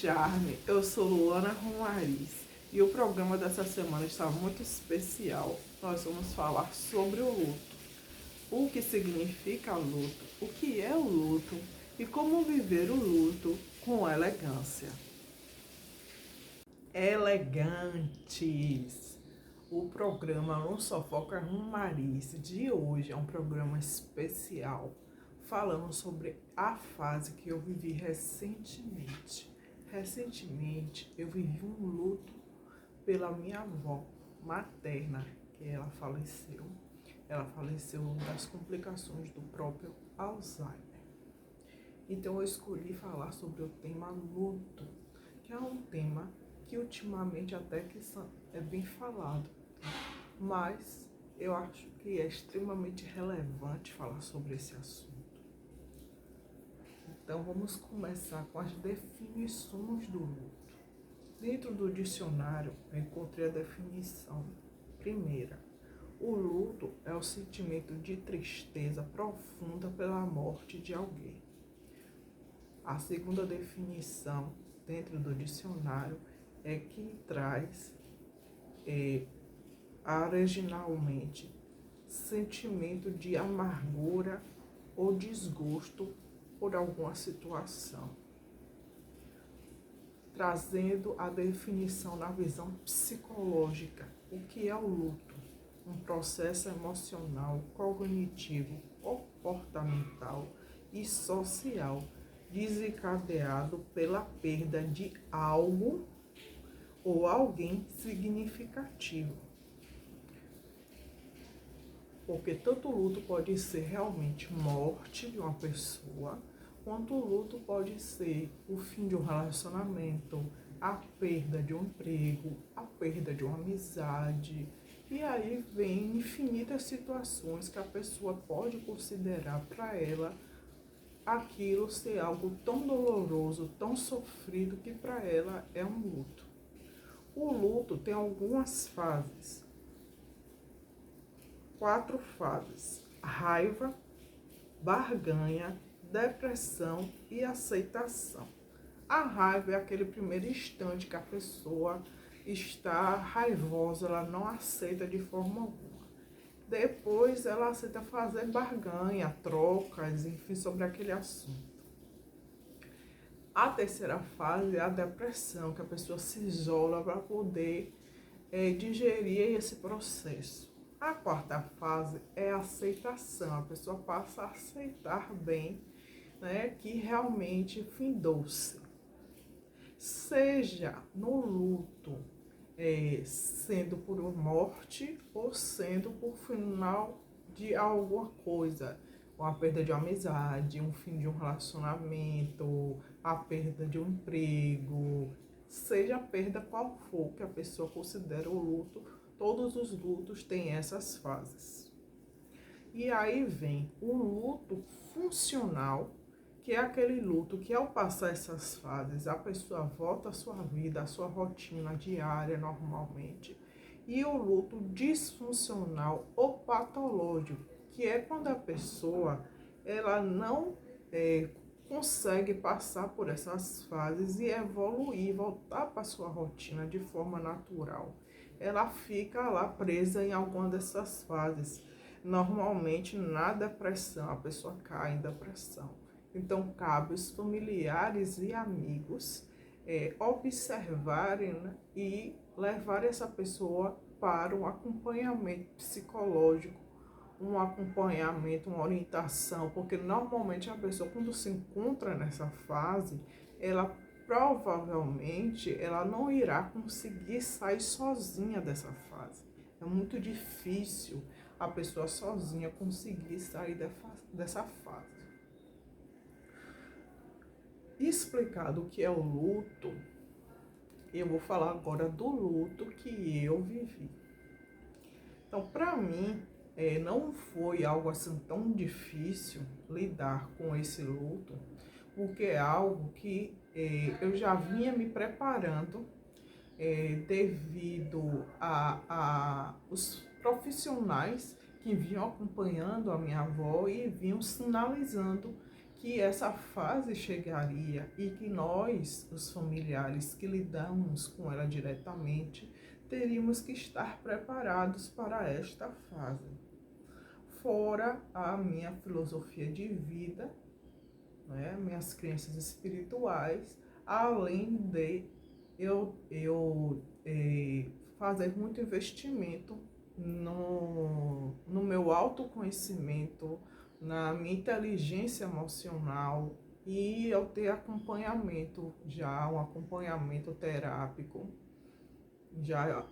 charme, eu sou Luana Romariz e o programa dessa semana está muito especial. Nós vamos falar sobre o luto, o que significa luto, o que é o luto e como viver o luto com elegância. Elegantes! O programa Não Fofoca Romariz de hoje é um programa especial, falando sobre a fase que eu vivi recentemente. Recentemente, eu vivi um luto pela minha avó materna, que ela faleceu. Ela faleceu das complicações do próprio Alzheimer. Então, eu escolhi falar sobre o tema luto, que é um tema que ultimamente até que é bem falado, mas eu acho que é extremamente relevante falar sobre esse assunto. Então, vamos começar com as definições do luto. Dentro do dicionário, eu encontrei a definição. Primeira, o luto é o sentimento de tristeza profunda pela morte de alguém. A segunda definição, dentro do dicionário, é que traz originalmente sentimento de amargura ou desgosto por alguma situação, trazendo a definição na visão psicológica. O que é o luto? Um processo emocional, cognitivo, comportamental e social desencadeado pela perda de algo ou alguém significativo. Porque tanto o luto pode ser realmente morte de uma pessoa, quanto o luto pode ser o fim de um relacionamento, a perda de um emprego, a perda de uma amizade. E aí vem infinitas situações que a pessoa pode considerar para ela aquilo ser algo tão doloroso, tão sofrido, que para ela é um luto. O luto tem algumas fases. 4 fases: raiva, barganha, depressão e aceitação. A raiva é aquele primeiro instante que a pessoa está raivosa, ela não aceita de forma alguma. Depois ela aceita fazer barganha, trocas, enfim, sobre aquele assunto. A terceira fase é a depressão, que a pessoa se isola para poder digerir esse processo. A quarta fase é a aceitação, a pessoa passa a aceitar bem, né, que realmente findou-se. Seja no luto, sendo por morte ou sendo por final de alguma coisa, uma perda de uma amizade, um fim de um relacionamento, a perda de um emprego, seja a perda qual for que a pessoa considera o luto. Todos os lutos têm essas fases. E aí vem o luto funcional, que é aquele luto que, ao passar essas fases, a pessoa volta à sua vida, à sua rotina diária normalmente. E o luto disfuncional ou patológico, que é quando a pessoa ela não consegue passar por essas fases e evoluir, voltar para a sua rotina de forma natural. Ela fica lá presa em alguma dessas fases. Normalmente na depressão, a pessoa cai em depressão. Então cabe os familiares e amigos observarem, né, e levar essa pessoa para um acompanhamento psicológico, um acompanhamento, uma orientação, porque normalmente a pessoa, quando se encontra nessa fase, ela provavelmente ela não irá conseguir sair sozinha dessa fase. É muito difícil a pessoa sozinha conseguir sair dessa fase. Explicado o que é o luto, eu vou falar agora do luto que eu vivi. Então, para mim, não foi algo assim tão difícil lidar com esse luto, porque é algo que eu já vinha me preparando devido a os profissionais que vinham acompanhando a minha avó e vinham sinalizando que essa fase chegaria e que nós, os familiares que lidamos com ela diretamente, teríamos que estar preparados para esta fase. Fora a minha filosofia de vida, né, minhas crenças espirituais, além de eu fazer muito investimento no meu autoconhecimento, na minha inteligência emocional, e eu ter acompanhamento, já um acompanhamento terápico, já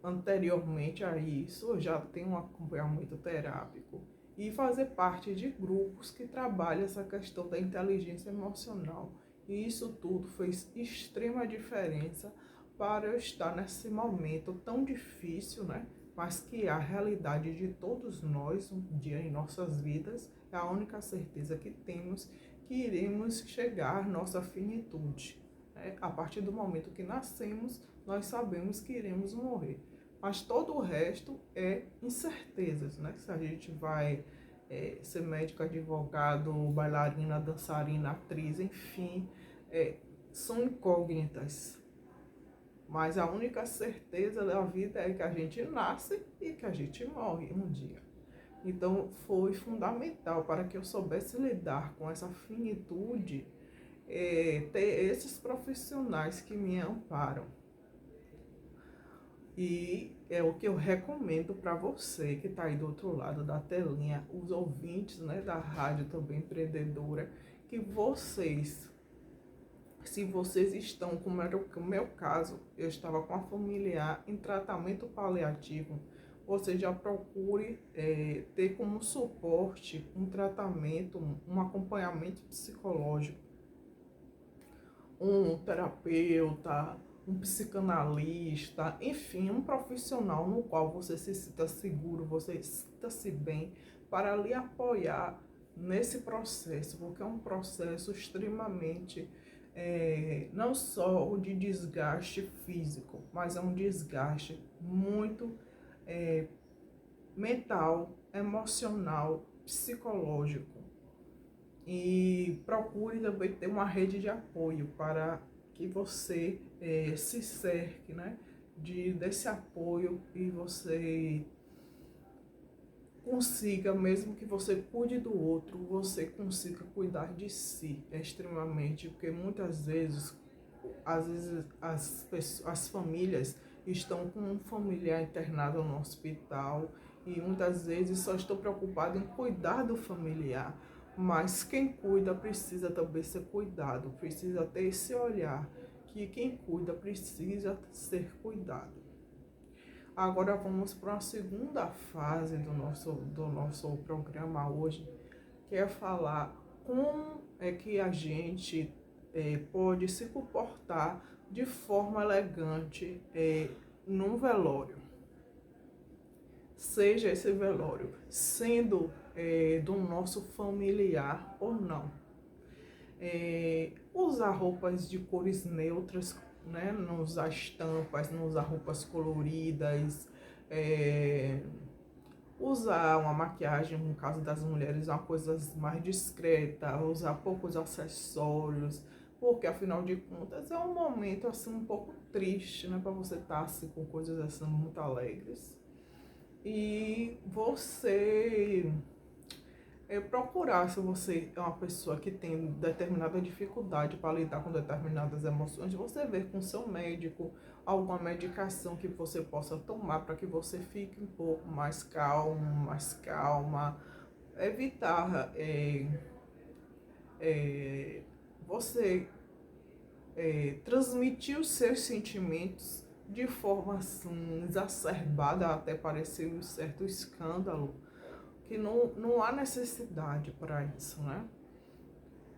anteriormente a isso, eu já tenho um acompanhamento terápico, e fazer parte de grupos que trabalham essa questão da inteligência emocional. E isso tudo fez extrema diferença para eu estar nesse momento tão difícil, né? Mas que é a realidade de todos nós, um dia em nossas vidas, é a única certeza que temos, que iremos chegar à nossa finitude, né? A partir do momento que nascemos, nós sabemos que iremos morrer. Mas todo o resto é incertezas, né? Se a gente vai ser médico, advogado, bailarina, dançarina, atriz, enfim, são incógnitas. Mas a única certeza da vida é que a gente nasce e que a gente morre um dia. Então foi fundamental para que eu soubesse lidar com essa finitude, ter esses profissionais que me amparam. E é o que eu recomendo para você que está aí do outro lado da telinha, os ouvintes, né, da rádio também empreendedora, que vocês, se vocês estão, como era o meu caso, eu estava com a familiar em tratamento paliativo, você já procure ter como suporte um tratamento, um acompanhamento psicológico, um terapeuta, um psicanalista, enfim, um profissional no qual você se sinta seguro, você sinta-se bem, para lhe apoiar nesse processo, porque é um processo extremamente, não só de desgaste físico, mas é um desgaste muito mental, emocional, psicológico. E procure também ter uma rede de apoio para que você se cerque, né, desse apoio, e você consiga, mesmo que você cuide do outro, você consiga cuidar de si. É extremamente, porque muitas vezes, às vezes as famílias estão com um familiar internado no hospital e muitas vezes só estão preocupados em cuidar do familiar. Mas quem cuida precisa também ser cuidado, precisa ter esse olhar que quem cuida precisa ser cuidado. Agora vamos para a segunda fase do nosso programa hoje, que é falar como é que a gente pode se comportar de forma elegante num velório. Seja esse velório sendo do nosso familiar ou não. Usar roupas de cores neutras, né? Não usar estampas, não usar roupas coloridas, usar uma maquiagem, no caso das mulheres, uma coisa mais discreta, usar poucos acessórios, porque afinal de contas é um momento assim um pouco triste, né, para você estar assim com coisas assim muito alegres. E você procurar, se você é uma pessoa que tem determinada dificuldade para lidar com determinadas emoções, você ver com seu médico alguma medicação que você possa tomar para que você fique um pouco mais calmo, mais calma. Evitar você transmitir os seus sentimentos de forma assim exacerbada, até parecer um certo escândalo, que não há necessidade para isso, né?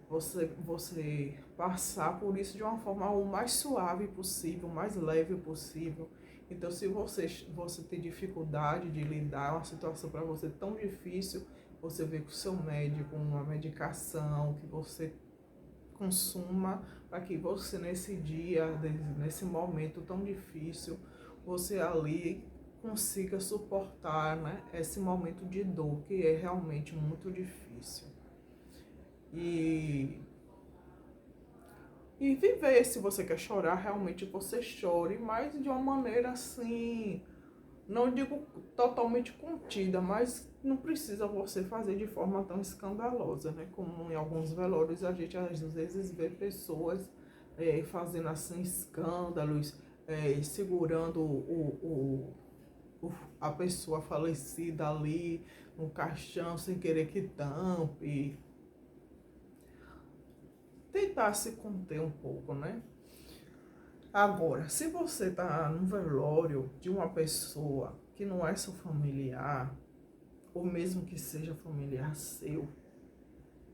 Você passar por isso de uma forma o mais suave possível, o mais leve possível. Então, se você tem dificuldade de lidar com uma situação para você tão difícil, você vê com o seu médico uma medicação que você consuma, para que você nesse dia, nesse momento tão difícil, você ali consiga suportar, né, esse momento de dor que é realmente muito difícil. E, e viver, se você quer chorar, realmente você chore, mas de uma maneira assim, não digo totalmente contida, mas não precisa você fazer de forma tão escandalosa, né? Como em alguns velórios a gente às vezes vê pessoas fazendo assim escândalos, segurando a pessoa falecida ali no caixão sem querer que tampe. Tentar se conter um pouco, né? Agora, se você tá no velório de uma pessoa que não é seu familiar, ou mesmo que seja familiar seu,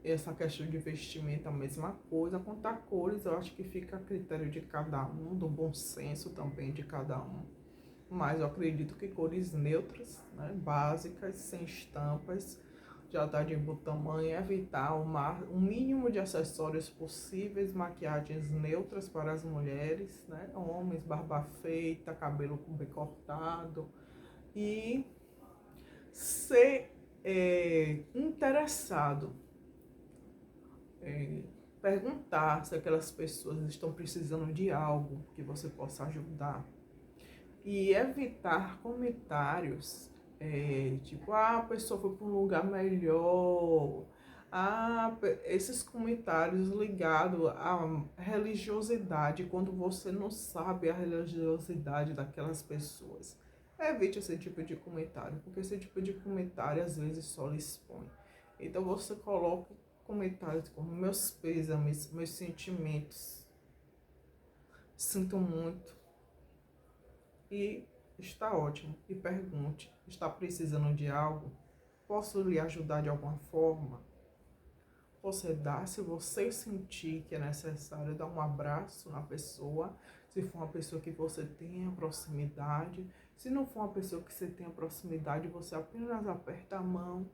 essa questão de vestimento é a mesma coisa. Contar cores, eu acho que fica a critério de cada um, do bom senso também de cada um. Mas eu acredito que cores neutras, né, básicas, sem estampas, já está de bom tamanho, evitar o mínimo de acessórios possíveis, maquiagens neutras para as mulheres, né, homens, barba feita, cabelo bem cortado, e ser interessado, perguntar se aquelas pessoas estão precisando de algo que você possa ajudar e evitar comentários tipo, a pessoa foi para um lugar melhor. Esses comentários ligados à religiosidade, quando você não sabe a religiosidade daquelas pessoas. Evite esse tipo de comentário, porque esse tipo de comentário às vezes só lhe expõe. Então você coloca comentários como meus pêsames, meus sentimentos. Sinto muito. E está ótimo. E pergunte: está precisando de algo? Posso lhe ajudar de alguma forma? Você dá, se você sentir que é necessário, dar um abraço na pessoa. Se for uma pessoa que você tenha proximidade. Se não for uma pessoa que você tenha proximidade, você apenas aperta a mão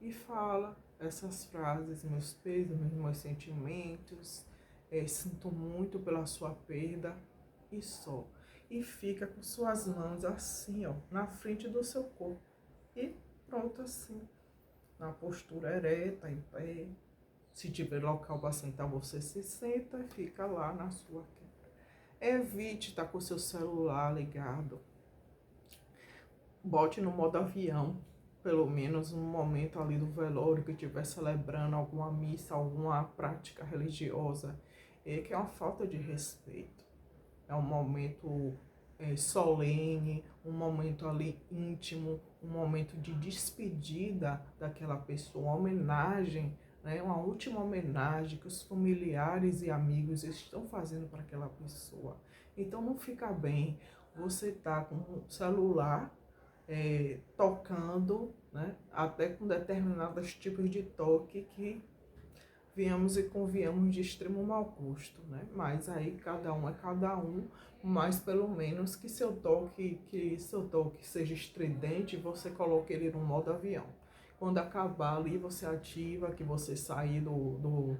e fala essas frases: meus pêsames, meus sentimentos, sinto muito pela sua perda, e só. E fica com suas mãos assim, ó, na frente do seu corpo. E pronto, assim, na postura ereta, em pé. Se tiver local para sentar, você se senta e fica lá na sua queda. Evite estar com o seu celular ligado. Bote no modo avião, pelo menos no momento ali do velório que estiver celebrando alguma missa, alguma prática religiosa, que é uma falta de respeito. É um momento solene, um momento ali íntimo, um momento de despedida daquela pessoa, uma homenagem, né, uma última homenagem que os familiares e amigos estão fazendo para aquela pessoa. Então não fica bem você estar com o celular tocando, né, até com determinados tipos de toque que viemos e conviemos de extremo mau gosto, né? Mas aí cada um é cada um, mas pelo menos que seu toque seja estridente, você coloque ele no modo avião. Quando acabar ali, você ativa, que você sair do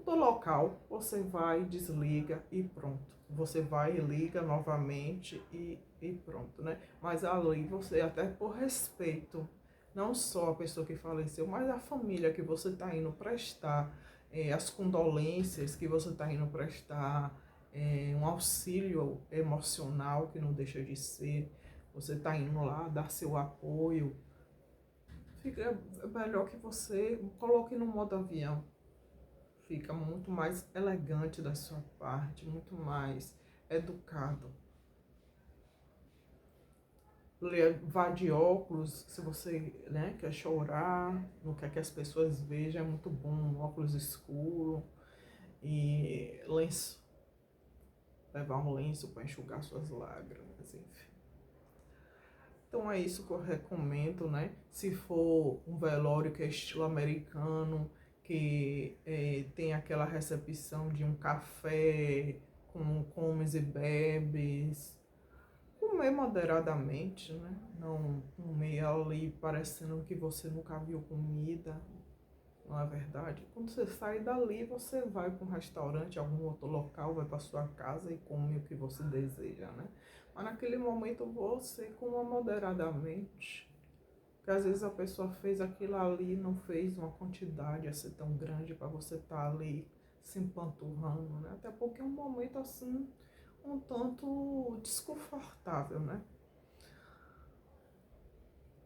local, você vai, desliga e pronto. Você vai e liga novamente e pronto, né? Mas ali você, até por respeito, não só a pessoa que faleceu, mas a família que você está indo prestar, as condolências que você está indo prestar, um auxílio emocional que não deixa de ser, você está indo lá dar seu apoio. Fica melhor que você coloque no modo avião. Fica muito mais elegante da sua parte, muito mais educado. Vá de óculos, se você, né, quer chorar, não quer que as pessoas vejam, é muito bom, um óculos escuro e lenço, levar um lenço para enxugar suas lágrimas, enfim. Então é isso que eu recomendo, né? Se for um velório que é estilo americano, que tem aquela recepção de um café com comes e bebes, comer moderadamente, né? Não comer ali parecendo que você nunca viu comida, não é verdade? Quando você sai dali, você vai para um restaurante, algum outro local, vai para sua casa e come o que você deseja, né? Mas naquele momento você coma moderadamente. Porque às vezes a pessoa fez aquilo ali, não fez uma quantidade assim tão grande para você estar ali se empanturrando, né? Até porque é um momento assim um tanto desconfortável, né?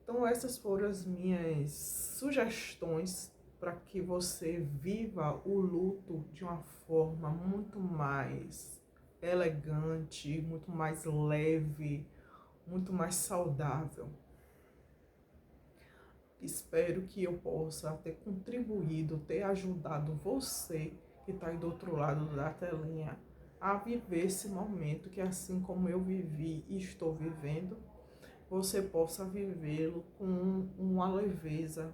Então essas foram as minhas sugestões para que você viva o luto de uma forma muito mais elegante, muito mais leve, muito mais saudável. Espero que eu possa ter contribuído, ter ajudado você que está aí do outro lado da telinha a viver esse momento que, assim como eu vivi e estou vivendo, você possa vivê-lo com uma leveza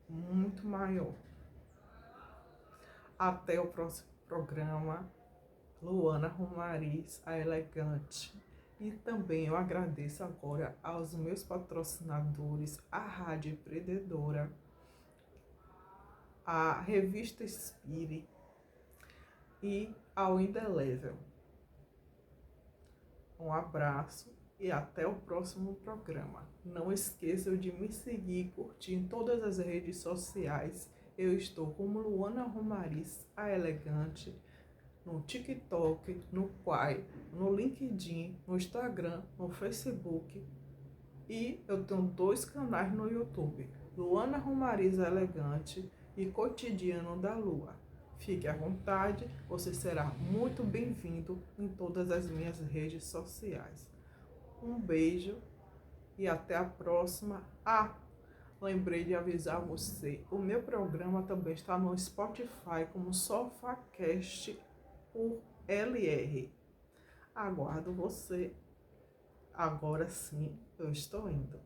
muito maior. Até o próximo programa. Luana Romariz, a Elegante. E também eu agradeço agora aos meus patrocinadores, a Rádio Empreendedora, a Revista Spire e ao Indelevel. Um abraço e até o próximo programa. Não esqueçam de me seguir e curtir em todas as redes sociais. Eu estou como Luana Romariz, a Elegante, no TikTok, no Quai, no LinkedIn, no Instagram, no Facebook, e eu tenho 2 canais no YouTube, Luana Romariz Elegante e Cotidiano da Lua. Fique à vontade, você será muito bem-vindo em todas as minhas redes sociais. Um beijo e até a próxima. Lembrei de avisar você, o meu programa também está no Spotify como SofaCast por LR. Aguardo você. Agora sim, eu estou indo.